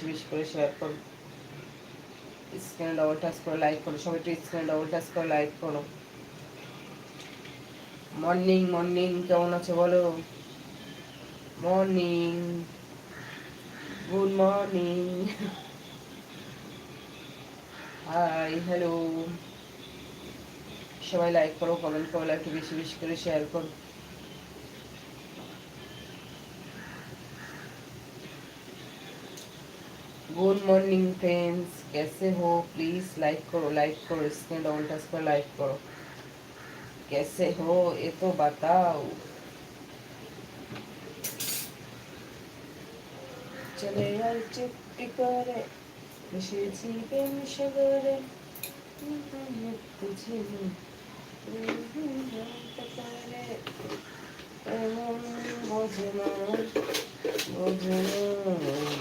বেশি বেশি করে শেয়ার করো, স্ক্রিনে ডবল টাচ করে লাইক করো, সবাই একটু স্ক্রিনে ডবল টাচ করে লাইক করো। মর্নিং মর্নিং, কেমন আছো বলো? Morning, good morning, hi hello. সবাই লাইক করো, কমেন্ট করো, একটু বেশি বেশি করে শেয়ার করো। गुड मॉर्निंग फ्रेंड्स, कैसे हो? प्लीज लाइक करो, स्क्रीन डबल टच पर लाइक करो। कैसे हो ये तो बताओ। चले यार चुप्पी करे, এসেছি প্রেম সাগরে, তুঝে জানতে পারে, এমন বোঝে না, বোঝে না,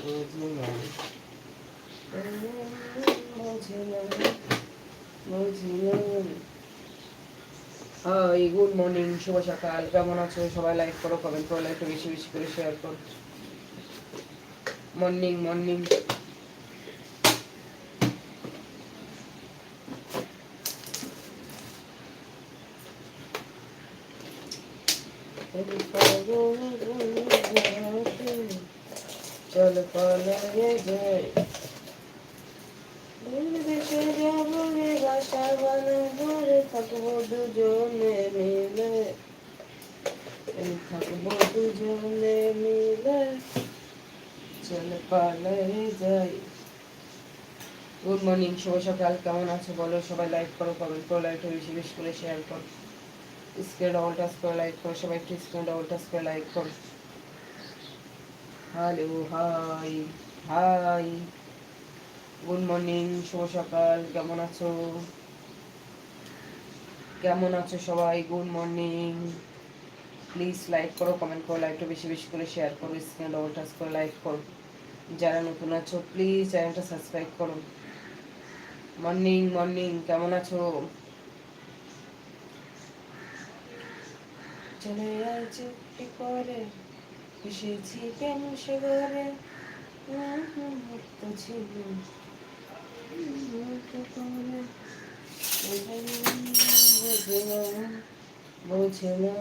বোঝে না, এমন বোঝে না, বোঝে না। হাই গুড মর্নিং, শুভ সকাল, কেমন আছো সবাই? লাইক করো, কমেন্ট করো, একটু বেশি বেশি করে শেয়ার করো। মর্নিং মর্নিং, চল পালায়ে যাই, দেশে যাবো রে, বাসা বানাবো রে, থাকবো দুজনে মিলে, থাকবো দুজনে মিলে, চল পালায়ে যাই। গুড মর্নিং, শুভ সকাল, কেমন আছো বলো? সবাই লাইক করো, কমেন্ট করো, লাইকটা বেশি বেশি করে শেয়ার করো, স্ক্রিনে ডবল টাচ করে লাইক করো, সবাই একটু স্ক্রিনে ডবল টাচ করে লাইক করো। Hello, hi hi, good morning, শুভ সকাল, কেমন আছো? কেমন আছো সবাই? Good morning. প্লিজ লাইক করো, কমেন্ট করো, লাইকটা বেশি বেশি করে শেয়ার করো, স্ক্রিনে ডবল টাচ করে লাইক করো। যারা নতুন আছো প্লিজ চ্যানেলটা সাবস্ক্রাইব করো। মর্নিং মর্নিং, কেমন আছো? চলে আয় চুপটি করে, এসেছি প্রেম সাগরে, মুক্ত ছিল বোঝে না, বোঝে না, বোঝে না,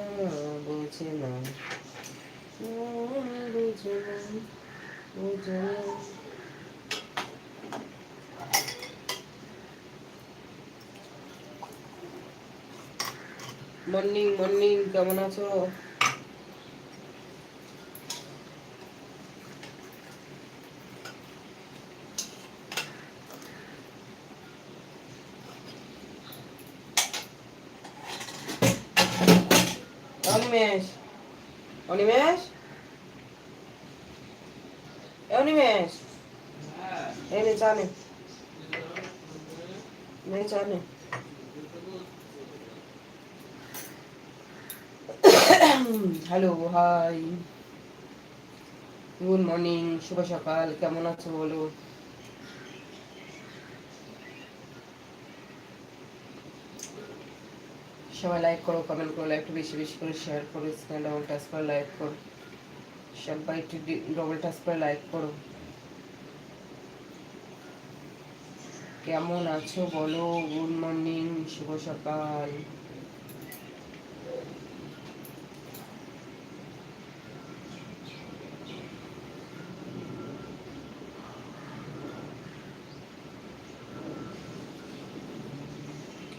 বোঝে না, বোঝে না। মর্নিং মর্নিং, কেমন আছো? অনিমেষ, অনিমেষ, অনিমেষ, এই নে চা নে, নে চা নে। হ্যালো, হাই, গুড মর্নিং, শুভ সকাল, কেমন আছো বলো? সবাই লাইক করো, কমেন্ট করো, একটু বেশি বেশি করে শেয়ার করো, স্ক্রিনে ডবল টাচ করে লাইক করো, সবাই একটু ডবল টাচ করে লাইক করো। কেমন আছো বলো? গুড মর্নিং, শুভ সকাল।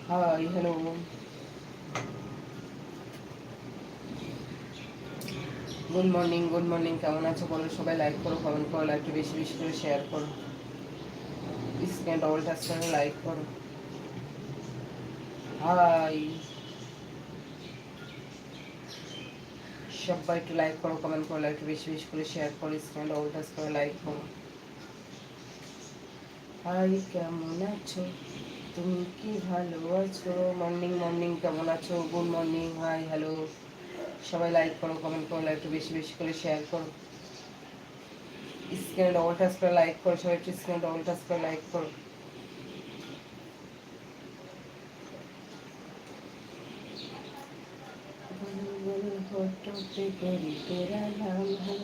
Hi hello, good morning, good morning, কেমন আছো বলো? সবাই লাইক করো, কমেন্ট করো, একটু বেশি বেশি করে শেয়ার করো, স্ক্রিনে ডবল টাচ করে লাইক করো। হাই, সবাই একটু লাইক করো, কমেন্ট করো, একটু বেশি বেশি করে শেয়ার করো, স্ক্রিনে ডবল টাচ করে লাইক করো। হাই, কেমন আছো? তুমি কি ভালো আছো? মর্নিং মর্নিং, কেমন আছো? Good morning, hi hello. সবাই লাইক করো, কমেন্ট করো, একটু বেশি বেশি করে শেয়ার করো, স্ক্রিনে ডবল টাচ করে লাইক করো, সবাই একটু স্ক্রিনে ডবল টাচ করে লাইক করো। फोटो पे करी तेरा नाम है,